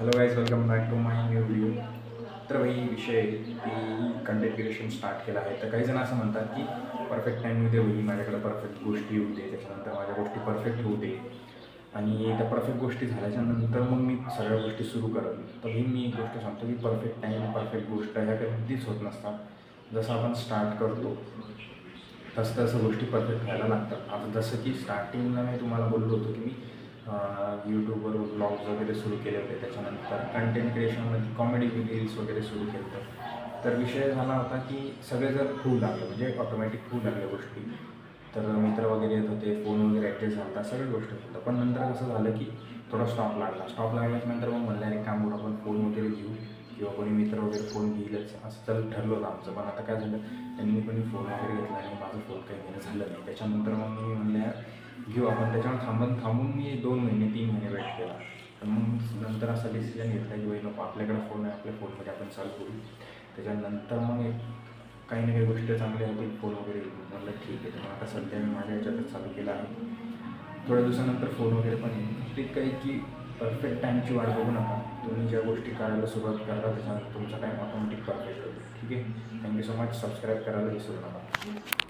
Hello guys, welcome back to my new video. तर भाई विषय की कंटेंट क्रिएशन स्टार्ट केलं आहे. तर काही जण असं म्हणतात की परफेक्ट टाईम येऊ दे भाई, माझ्याकडे परफेक्ट गोष्टी येऊ दे, त्याच्यानंतर माझ्या गोष्टी परफेक्ट होऊ दे आणि त्या परफेक्ट गोष्टी झाल्याच्यानंतर मग मी सगळ्या गोष्टी सुरू करेन. तर भाई मी एक गोष्ट सांगतो की परफेक्ट टाईम परफेक्ट गोष्ट ह्या कधीच होत नसतात. जसं आपण स्टार्ट करतो तसं तसं गोष्टी परफेक्ट व्हायला लागतात. आता जसं की स्टार्टिंगला मी तुम्हाला बोललो होतो की मी यूट्यूबवर ब्लॉग्स वगैरे सुरू केले होते. त्याच्यानंतर कंटेंट क्रिएशनमध्ये कॉमेडी रील्स वगैरे सुरू केलं होतं. तर विषय झाला होता की सगळेजण होऊ लागले, म्हणजे ऑटोमॅटिक होऊ लागल्या गोष्टी. तर मित्र वगैरे येत होते, फोन वगैरे ॲडजस्ट झाला होता, सगळ्या गोष्टी होत्या. पण नंतर कसं झालं की थोडा स्टॉप लागल्यानंतर मग म्हणलं एक काम करू, आपण फोन वगैरे घेऊ किंवा कोणी मित्र वगैरे फोन घेईलच असं तर ठरलं होतं आमचं. पण आता काय झालं, त्यांनी कोणी फोन वगैरे घेतला आणि माझं फोन काही घेणं झालं नाही. त्याच्यानंतर मग मी म्हणलं घेऊ आपण. त्याच्यावर थांबून मी 2 महिने 3 महिने वेट केला. तर मग नंतर असा डिसिजन घेतला की बाई नको, आपल्याकडे फोन आहे, आपल्या फोनमध्ये आपण चालू करू. त्याच्यानंतर मग काही ना काही गोष्टी चांगल्या होतील, फोन वगैरे येईल. म्हणलं ठीक आहे. तर मग आता सध्या मी माझ्या ह्याच्यातच चालू केलं आहे. थोड्या दिवसानंतर फोन वगैरे पण येईल. ते काही की परफेक्ट टाईमची वाट बघू नका. तुम्ही ज्या गोष्टी करायला सुरुवात करा त्याच्यानंतर तुमचा टाईम ऑटोमॅटिक परफेक्ट होतो. ठीक आहे. Thank you so much. सबस्क्राईब करायला विसरू नका.